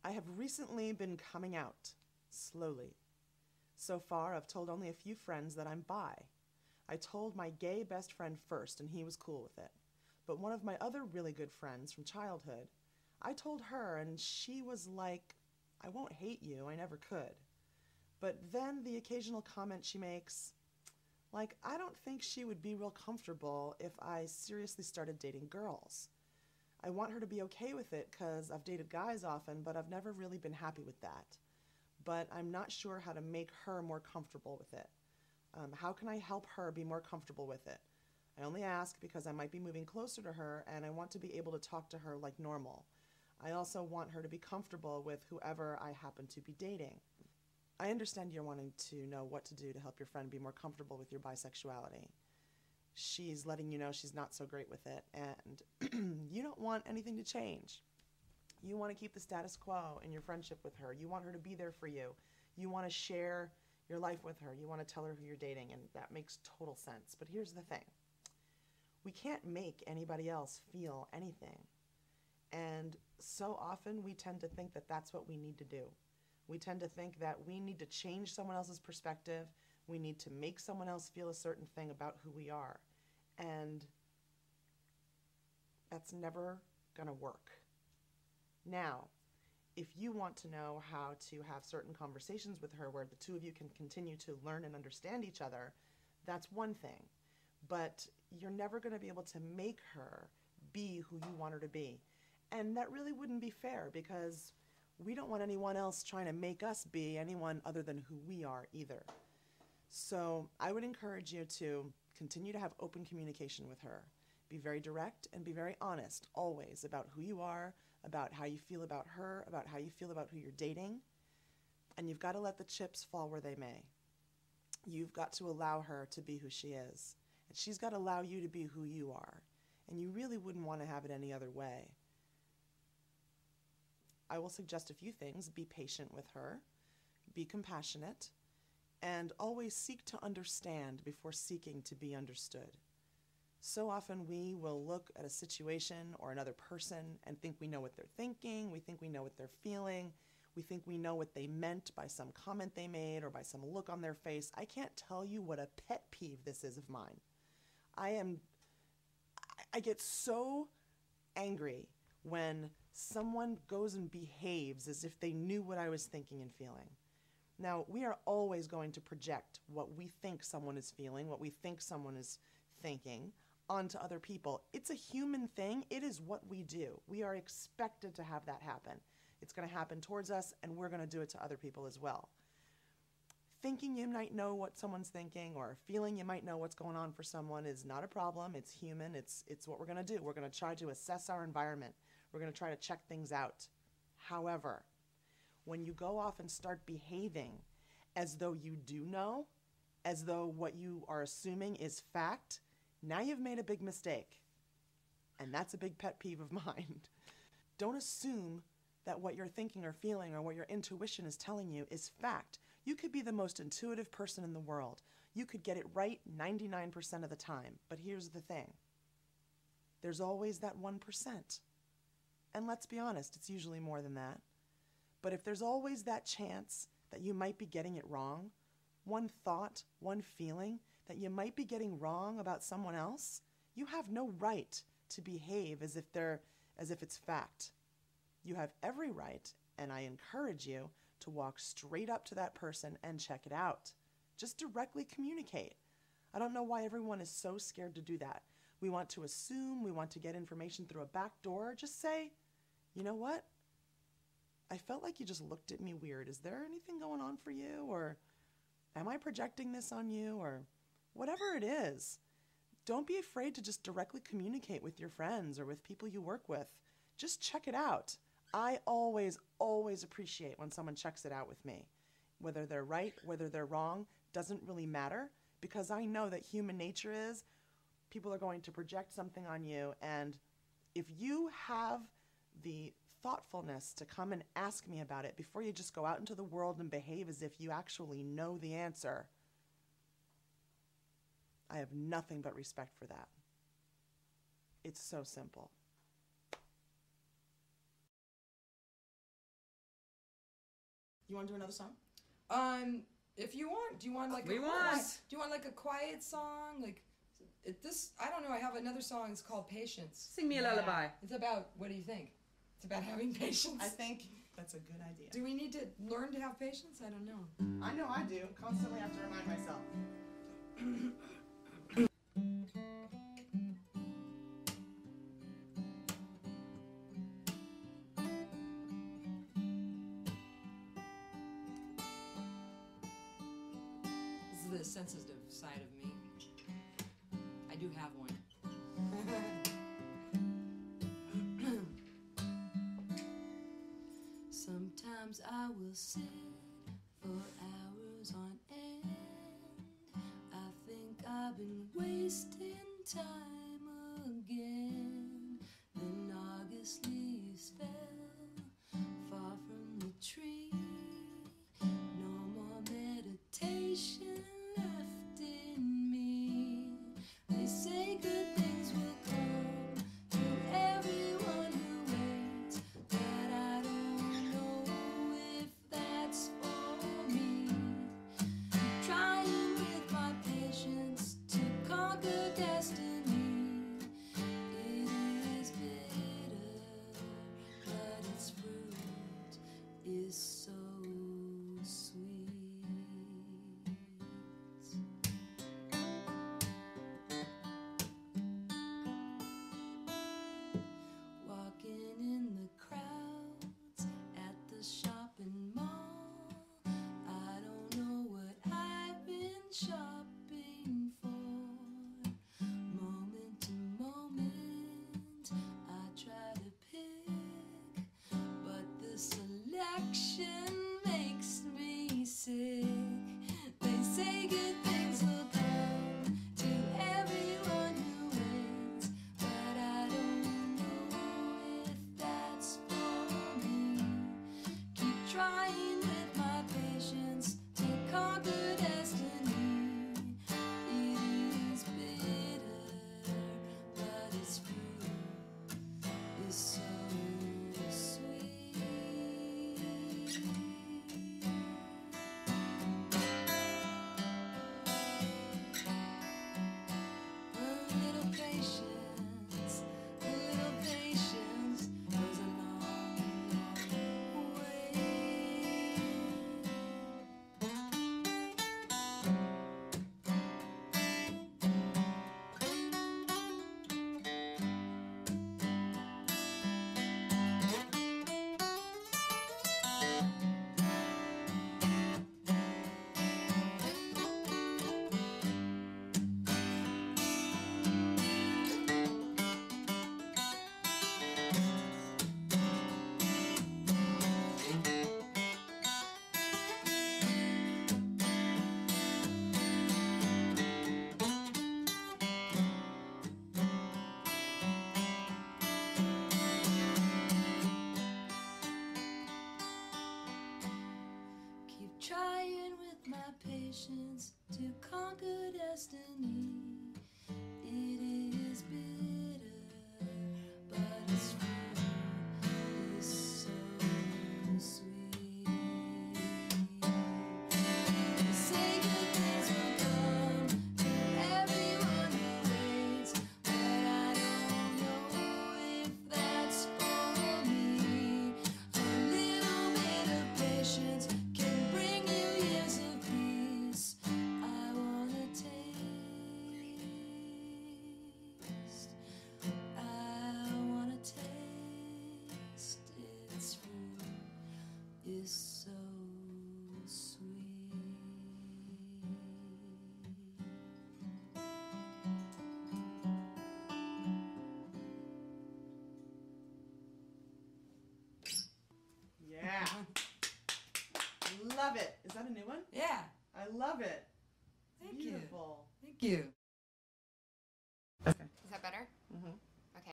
I have recently been coming out, slowly. So far, I've told only a few friends that I'm bi. I told my gay best friend first, and he was cool with it. But one of my other really good friends from childhood, I told her, and she was like, I won't hate you, I never could. But then the occasional comment she makes, like, I don't think she would be real comfortable if I seriously started dating girls. I want her to be okay with it because I've dated guys often, but I've never really been happy with that. But I'm not sure how to make her more comfortable with it. How can I help her be more comfortable with it? I only ask because I might be moving closer to her and I want to be able to talk to her like normal. I also want her to be comfortable with whoever I happen to be dating. I understand you're wanting to know what to do to help your friend be more comfortable with your bisexuality. She's letting you know she's not so great with it, and you don't want anything to change. You want to keep the status quo in your friendship with her. You want her to be there for you. You want to share your life with her. You want to tell her who you're dating, and that makes total sense. But here's the thing. We can't make anybody else feel anything. And so often we tend to think that that's what we need to do. We tend to think that we need to change someone else's perspective. We need to make someone else feel a certain thing about who we are. And that's never going to work. Now, if you want to know how to have certain conversations with her where the two of you can continue to learn and understand each other, that's one thing. But you're never going to be able to make her be who you want her to be. And that really wouldn't be fair because we don't want anyone else trying to make us be anyone other than who we are either. So I would encourage you to continue to have open communication with her. Be very direct and be very honest always about who you are, about how you feel about her, about how you feel about who you're dating. And you've got to let the chips fall where they may. You've got to allow her to be who she is. And she's got to allow you to be who you are. And you really wouldn't want to have it any other way. I will suggest a few things. Be patient with her. Be compassionate. And always seek to understand before seeking to be understood. So often we will look at a situation or another person and think we know what they're thinking, we think we know what they're feeling, we think we know what they meant by some comment they made or by some look on their face. I can't tell you what a pet peeve this is of mine. I get so angry when someone goes and behaves as if they knew what I was thinking and feeling. Now, we are always going to project what we think someone is feeling, what we think someone is thinking, onto other people. It's a human thing. It is what we do. We are expected to have that happen. It's going to happen towards us, and we're going to do it to other people as well. Thinking you might know what someone's thinking or feeling you might know what's going on for someone is not a problem. It's human. It's what we're going to do. We're going to try to assess our environment. We're going to try to check things out. However, when you go off and start behaving as though you do know, as though what you are assuming is fact, now you've made a big mistake. And that's a big pet peeve of mine. Don't assume that what you're thinking or feeling or what your intuition is telling you is fact. You could be the most intuitive person in the world. You could get it right 99% of the time. But here's the thing. There's always that 1%. And let's be honest, it's usually more than that. But if there's always that chance that you might be getting it wrong, one thought, one feeling that you might be getting wrong about someone else, you have no right to behave as if it's fact. You have every right, and I encourage you to walk straight up to that person and check it out. Just directly communicate. I don't know why everyone is so scared to do that. We want to assume, we want to get information through a back door. Just say, you know what? I felt like you just looked at me weird. Is there anything going on for you? Or am I projecting this on you? Or whatever it is. Don't be afraid to just directly communicate with your friends or with people you work with. Just check it out. I always, always appreciate when someone checks it out with me. Whether they're right, whether they're wrong, doesn't really matter, because I know that human nature is people are going to project something on you, and if you have the thoughtfulness to come and ask me about it before you just go out into the world and behave as if you actually know the answer, I have nothing but respect for that. It's so simple. You want to do another song? If you want, do you want like Do you want like a quiet song? Like I don't know. I have another song. It's called Patience. Sing me a lullaby. It's about, what do you think? It's about having patience. I think that's a good idea. Do we need to learn to have patience? I don't know. I know I do. Constantly have to remind myself. This is the sensitive side of me. I do have one. Sometimes I will sit for hours on end. I think I've been wasting time again. Then August leaves fell far from the tree. No more meditation left in me. They say good things will come to everyone who waits, but I don't know if that's for me. I'm trying with my patience to conquer destiny. It is bitter, but its fruit is so sweet. Walking in the crowds at the shopping mall, I don't know what I've been shopping for. Moment to moment, I try to pick, but the selection makes me sick. They say good things will come to everyone who waits, but I don't know if that's for me. Keep trying with my patience to conquer destiny. It is bitter, but its fruit is so sweet. A little patience goes a long way. Keep trying with my patience to conquer destiny. It is bitter, but its fruit is so sweet. They say good things will come to everyone who waits, but I don't know if that's for me. A little bit of patience can bring you years of peace. I wanna taste. I wanna taste. Its fruit is so sweet. Yeah. Love it. Is that a new one? Yeah. I love it. Thank you. Beautiful. Thank you.